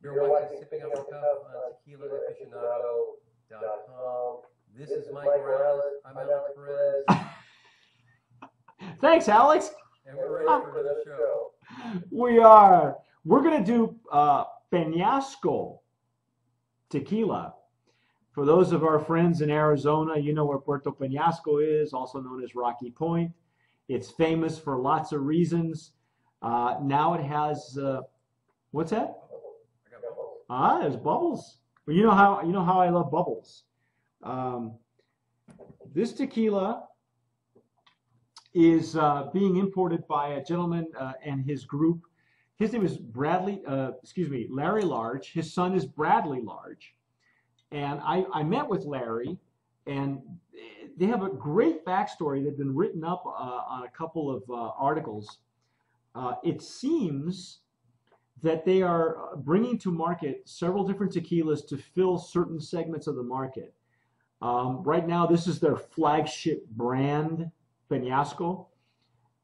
You're watching Sipping Off the Cuff on tequilaaficionado.com. This is Mike Morales. I'm Alex Perez. Thanks, Alex. And we're ready for another show. We are. We're going to do Penasco tequila. For those of our friends in Arizona, you know where Puerto Penasco is, also known as Rocky Point. It's famous for lots of reasons. Now it has, what's that? I got bubbles. There's bubbles. Well, you know how I love bubbles. This tequila is being imported by a gentleman and his group. His name is Larry Large. His son is Bradley Large. And I met with Larry, and they have a great backstory. They've been written up on a couple of articles. It seems that they are bringing to market several different tequilas to fill certain segments of the market. Right now, this is their flagship brand, Penasco.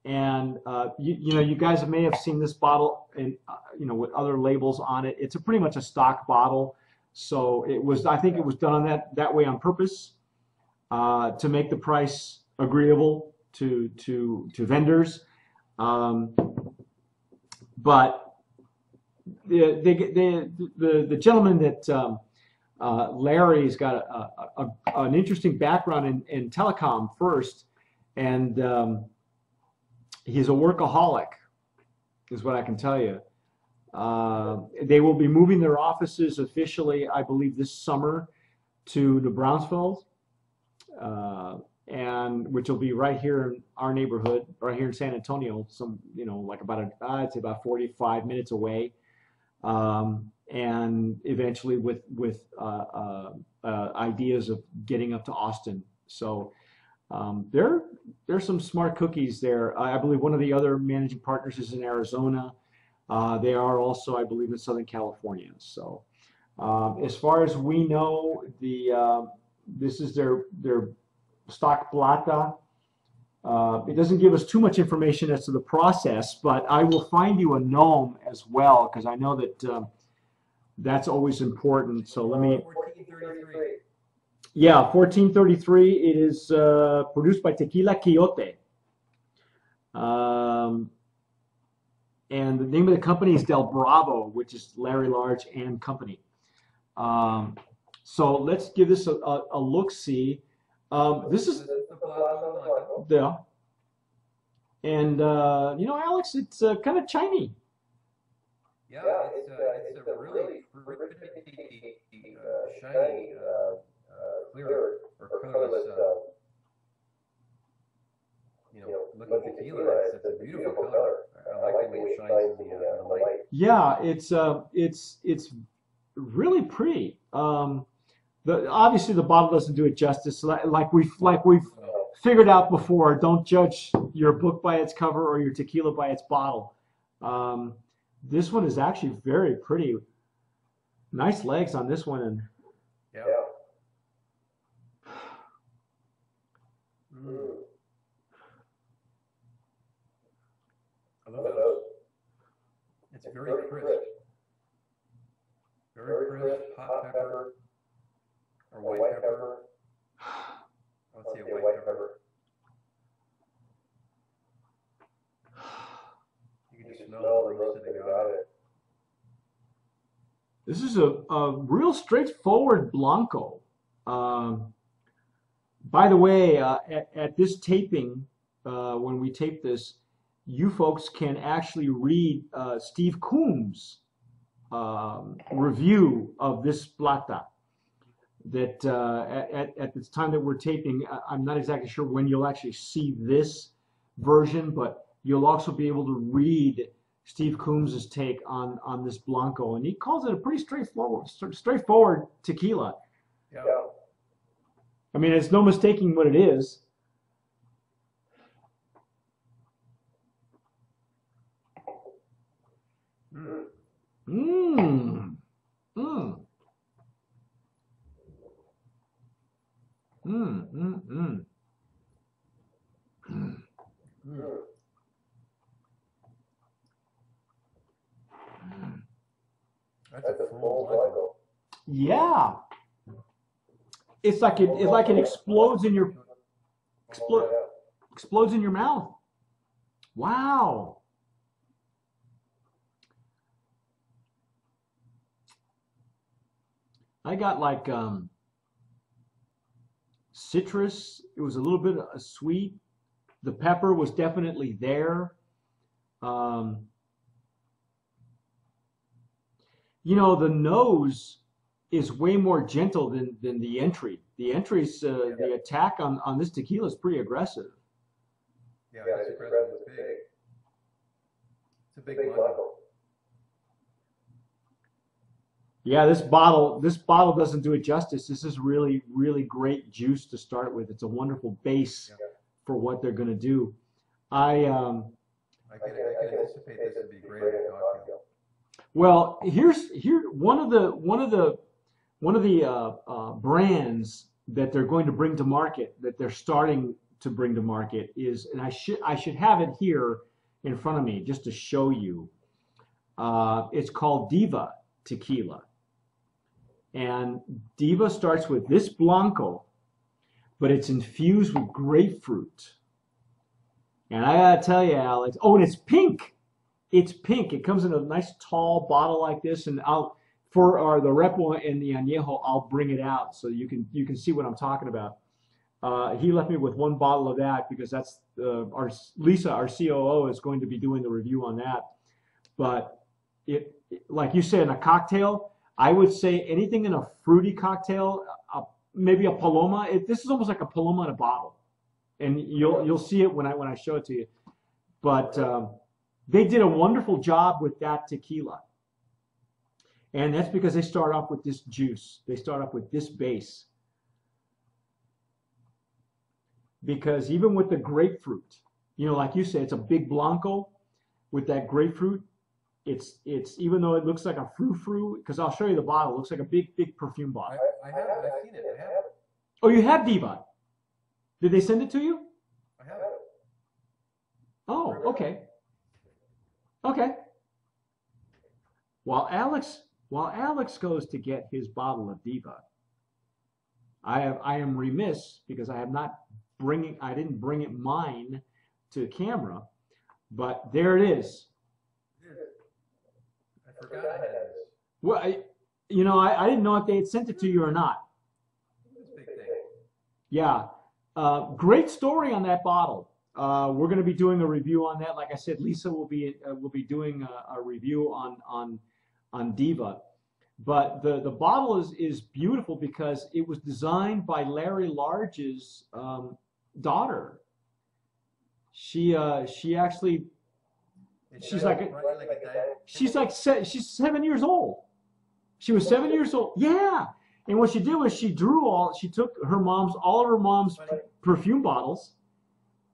And you guys may have seen this bottle and with other labels on it. It's pretty much a stock bottle. So I think it was done on that way on purpose to make the price agreeable to vendors. But the gentleman that Larry's got an interesting background in telecom first, and he's a workaholic, is what I can tell you. They will be moving their offices officially, I believe, this summer to New Braunfels, and which will be right here in our neighborhood, right here in San Antonio. Like I'd say about 45 minutes away, and eventually with ideas of getting up to Austin. So there's some smart cookies there. I believe one of the other managing partners is in Arizona. They are also, I believe, in Southern California. So, as far as we know, this is their stock Plata. It doesn't give us too much information as to the process, but I will find you a gnome as well, because I know that that's always important. So let me. 1433. Yeah, 1433. It is produced by Tequila Quiote. And the name of the company is Del Bravo, which is Larry Large and Company. So let's give this a look-see. This is yeah, and Alex, it's kind of shiny. Yeah, it's a really pretty, shiny, clear or colorless. Looking tequila. It's a beautiful color. I like the way it shines in the light. Yeah, it's really pretty. Obviously the bottle doesn't do it justice. Like we've figured out before, don't judge your book by its cover or your tequila by its bottle. This one is actually very pretty. Nice legs on this one, and yeah. I love those. It's very crisp. Very crisp, hot pepper, or white pepper. I would say white pepper. You can just smell the roast sitting on it. this is a real straightforward Blanco. By the way, at this taping, when we tape this, you folks can actually read Steve Coombs' review of this Plata. That at the time that we're taping, I'm not exactly sure when you'll actually see this version, but you'll also be able to read Steve Coombs' take on this Blanco, and he calls it a pretty straightforward tequila. Yeah. I mean, it's no mistaking what it is. Mmm. Mmm. Mm, mm, mm. That's a Yeah. It's like it explodes in your explodes in your mouth. Wow. I got like citrus. It was a little bit sweet. The pepper was definitely there. Um, the nose is way more gentle than the entry. The entry's the attack on this tequila is pretty aggressive. Yeah, it's aggressive. It's big. It's a big bottle. Yeah, this bottle doesn't do it justice. This is really, really great juice to start with. It's a wonderful base for what they're going to do. I can anticipate this would be great in a cocktail. Well, here one of the brands that they're going to bring to market, that they're starting to bring to market is, and I should have it here in front of me just to show you. It's called Diva Tequila. And Diva starts with this Blanco, but it's infused with grapefruit. And I gotta tell you, Alex, oh, and it's pink. It's pink. It comes in a nice tall bottle like this, and for the Repo and the Añejo, I'll bring it out so you can see what I'm talking about. He left me with one bottle of that because that's Lisa, our COO, is going to be doing the review on that. But like you said, in a cocktail, I would say anything in a fruity cocktail, maybe a Paloma. This is almost like a Paloma in a bottle, and you'll see it when I show it to you. But they did a wonderful job with that tequila, and that's because they start off with this juice. They start off with this base, because even with the grapefruit, like you said, it's a big Blanco with that grapefruit. It's even though it looks like a frou-frou, because I'll show you the bottle. It looks like a big perfume bottle. I've seen it. I have it. Oh, you have Diva? Did they send it to you? I have it. Oh, okay. Okay. While Alex goes to get his bottle of Diva, I am remiss because I didn't bring it mine to camera, but there it is. I forgot I had this. Well, I didn't know if they had sent it to you or not. It's a big thing. Yeah. Great story on that bottle. We're going to be doing a review on that. Like I said, Lisa will be doing a review on Diva. But the bottle is beautiful because it was designed by Larry Large's daughter. She's 7 years old. She was 7 years old. Yeah. And what she did was she took all of her mom's perfume bottles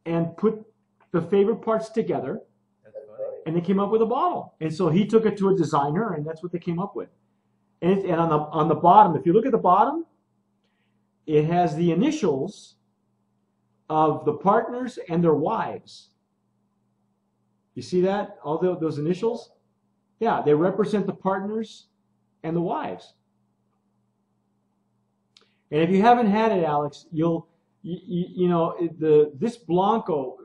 and put the favorite parts together, and they came up with a bottle. And so he took it to a designer, and that's what they came up with. And on the bottom, if you look at the bottom, it has the initials of the partners and their wives. You see that? All those initials? Yeah, they represent the partners and the wives. And if you haven't had it, Alex, this Blanco,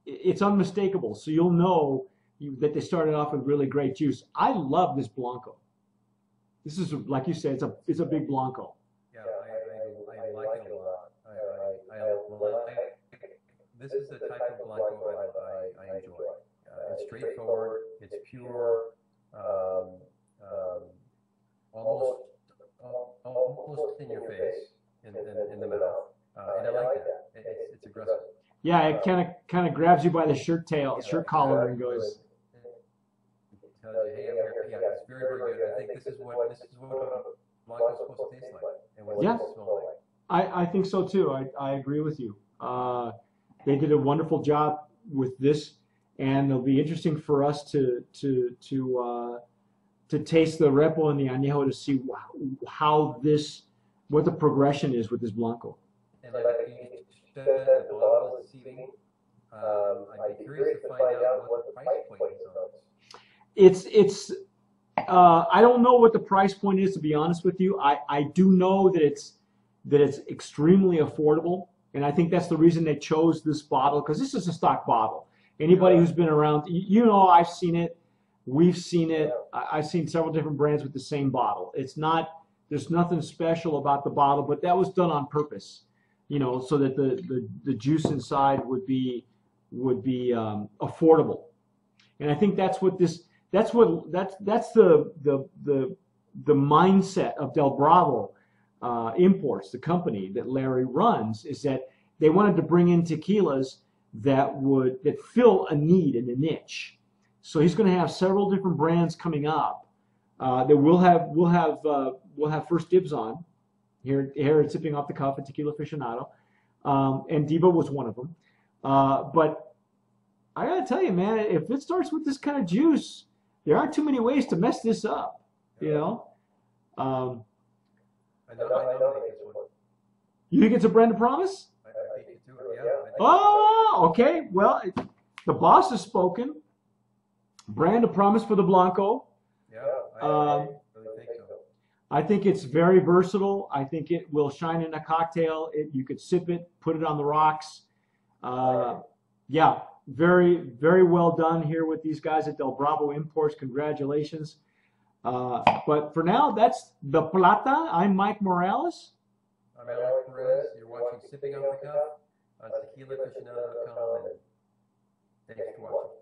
it's unmistakable. So you'll know that they started off with really great juice. I love this Blanco. This is, like you said, it's a big Blanco. Yeah, I like it a lot. This is the type of Blanco I enjoy. It's straightforward. It's pure. Almost in your face, in the mouth, and I like that. It's aggressive. Yeah, it kind of grabs you by the shirt collar, and goes. Tells you, hey, it's very, very good. I think this is what Blanco's supposed to taste like, and what it's supposed to smell like. I think so too. I agree with you. They did a wonderful job with this, and it'll be interesting for us to taste the Repo and the Añejo to see what the progression is with this Blanco. And like you said, the bottle is deceiving. I'd be curious to find out what the price point is on this. I don't know what the price point is, to be honest with you. I do know that it's extremely affordable, and I think that's the reason they chose this bottle, because this is a stock bottle. Anybody who's been around, you know, I've seen it. We've seen it. I've seen several different brands with the same bottle. It's not, there's nothing special about the bottle, but that was done on purpose, you know, so that the juice inside would be affordable. And I think that's what this, that's the mindset of Del Bravo Imports, the company that Larry runs, is that they wanted to bring in tequilas that fill a need and a niche. So he's going to have several different brands coming up that we'll have first dibs on here at Sipping Off the Cuff at Tequila Aficionado, and Diva was one of them. But I gotta tell you, man, if it starts with this kind of juice, there aren't too many ways to mess this up, you know. I know this one. You think it's a brand of promise? I think you do, yeah. Oh, okay. Well, the boss has spoken. Brand of promise for the Blanco. Yeah, I really think so. I think it's very versatile. I think it will shine in a cocktail. You could sip it, put it on the rocks. Yeah, very, very well done here with these guys at Del Bravo Imports. Congratulations. But for now, that's the Plata. I'm Mike Morales. I'm Alex Perez. You're watching Sipping Off the Cuff on TequilaAficionado.com. Thanks for watching.